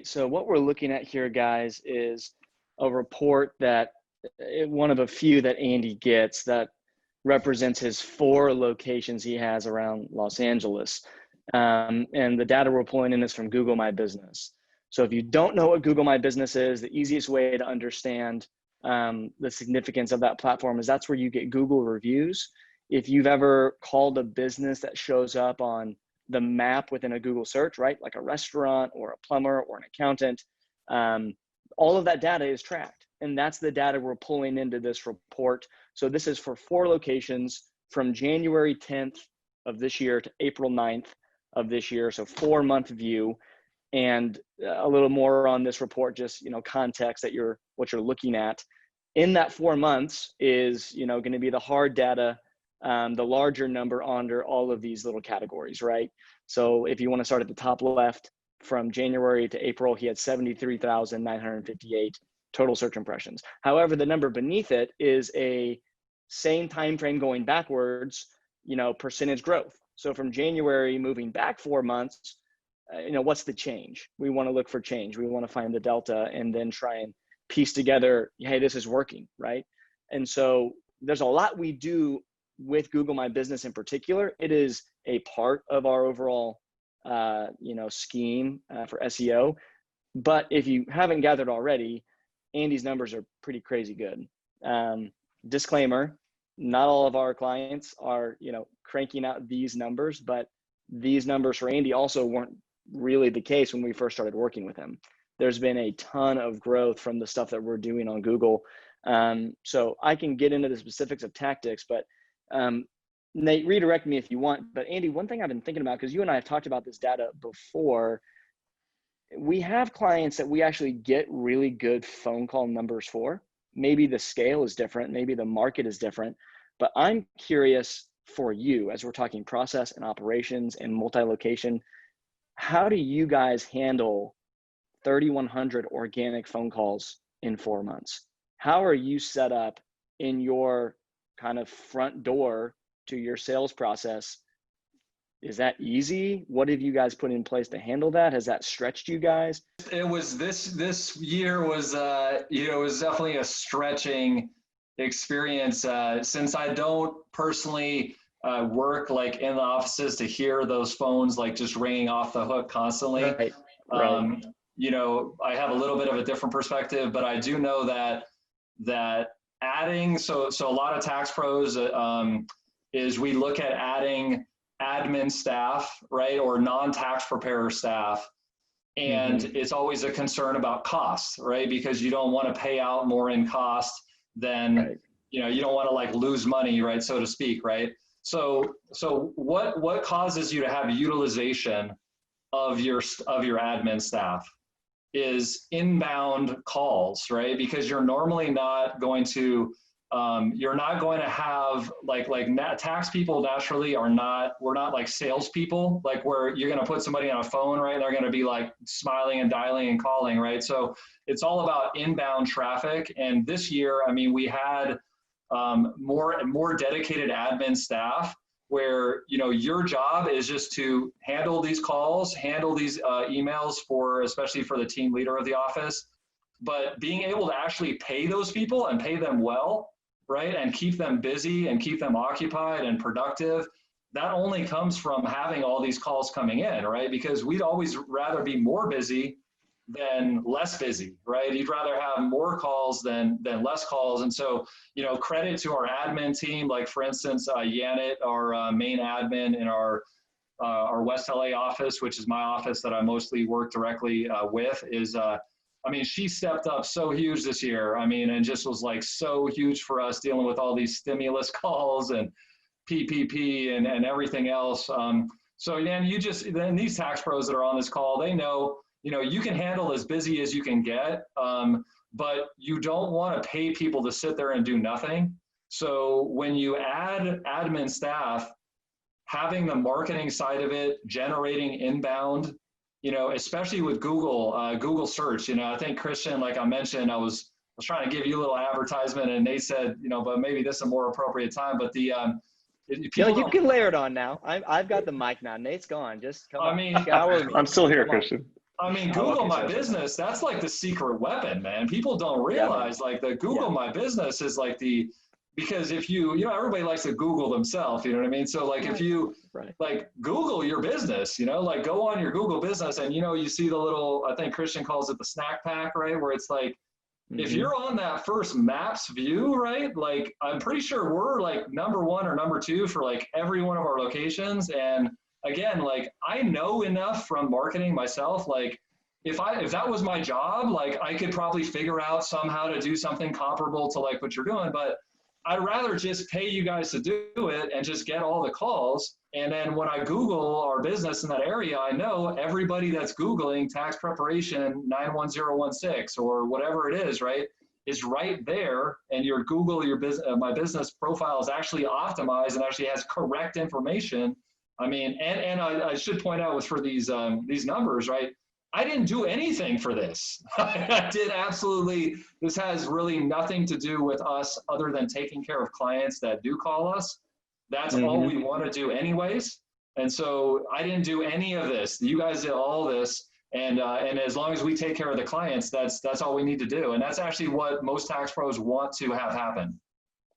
So what we're looking at here, guys, is a report that one of a few that Andy gets that represents his 4 locations he has around Los Angeles. And the data we're pulling in is from Google My Business. So if you don't know what Google My Business is, the easiest way to understand the significance of that platform is that's where you get Google reviews. If you've ever called a business that shows up on the map within a Google search, right? Like a restaurant or a plumber or an accountant, all of that data is tracked. And that's the data we're pulling into this report. So this is for 4 locations from January 10th of this year to April 9th of this year. So 4-month view. And a little more on this report, just, context that what you're looking at. In that 4 months is, going to be the hard data, the larger number under all of these little categories, right? So if you want to start at the top left, from January to April, he had 73,958 total search impressions. However, the number beneath it is a same time frame going backwards, percentage growth. So from January moving back 4 months, what's the change? We want to look for change. We want to find the delta and then try and piece together, hey, this is working, right? And so there's a lot we do with Google My Business in particular. It is a part of our overall, scheme for SEO. But if you haven't gathered already, Andy's numbers are pretty crazy good. Disclaimer, not all of our clients are, cranking out these numbers, but these numbers for Andy also weren't really the case when we first started working with him. There's been a ton of growth from the stuff that we're doing on Google. So I can get into the specifics of tactics, but Nate, redirect me if you want. But Andy, one thing I've been thinking about, because you and I have talked about this data before, we have clients that we actually get really good phone call numbers for. Maybe the scale is different, maybe the market is different, but I'm curious for you, as we're talking process and operations and multi-location, how do you guys handle 3,100 organic phone calls in 4 months? How are you set up in your kind of front door to your sales process? Is that easy? What have you guys put in place to handle that? Has that stretched you guys? It was this year was it was definitely a stretching experience since I don't personally work like in the offices to hear those phones like just ringing off the hook constantly. Right. I have a little bit of a different perspective, but I do know that adding so a lot of tax pros is we look at adding admin staff, right, or non-tax preparer staff, and it's always a concern about costs, right, because you don't want to pay out more in cost than you don't want to like lose money, right, so to speak, right? So what causes you to have utilization of your admin staff is inbound calls, right? Because you're normally not going to have tax people naturally we're not like salespeople, like where you're going to put somebody on a phone, right? They're going to be like smiling and dialing and calling, right? So it's all about inbound traffic. And this year, we had more dedicated admin staff where, your job is just to handle these calls, handle these emails especially for the team leader of the office, but being able to actually pay those people and pay them well, right? And keep them busy and keep them occupied and productive. That only comes from having all these calls coming in, right? Because we'd always rather be more busy than less busy, right? You'd rather have more calls than less calls. And so, credit to our admin team, like for instance, Yanit, our main admin in our West LA office, which is my office that I mostly work directly with, is she stepped up so huge this year. And just was like so huge for us dealing with all these stimulus calls and PPP and everything else. So then these tax pros that are on this call, they know, you can handle as busy as you can get, but you don't want to pay people to sit there and do nothing. So when you add admin staff, having the marketing side of it, generating inbound, especially with Google search, I think Christian, like I mentioned, I was trying to give you a little advertisement and Nate said, but maybe this is a more appropriate time, but you can layer it on now. I've got the mic now. Nate's gone. Just come on. Shower me. I'm still here, Christian. I mean, I walk Google in My church with that. Business, that's like the secret weapon, man. People don't Yeah, man. realize like the Google Yeah. My Business is like because if you know, everybody likes to Google themselves, you know what I mean? So like if you Right. like Google your business, you know, like go on your Google business and, you know, you see the little, I think Christian calls it the snack pack, right? Where it's like, if Mm-hmm. you're on that first maps view, right? Like I'm pretty sure we're like number one or number two for like every one of our locations. And again, like I know enough from marketing myself, like if that was my job, like I could probably figure out somehow to do something comparable to like what you're doing, but I'd rather just pay you guys to do it and just get all the calls. And then when I Google our business in that area, I know everybody that's Googling tax preparation 91016 or whatever it is, right, is right there. And your Google, your business, my business profile is actually optimized and actually has correct information. I mean, and I should point out was for these numbers, right? I didn't do anything for this. I did absolutely, this has really nothing to do with us other than taking care of clients that do call us. That's all Mm-hmm. we want to do anyways. And so I didn't do any of this. You guys did all this. And as long as we take care of the clients, that's all we need to do. And that's actually what most tax pros want to have happen.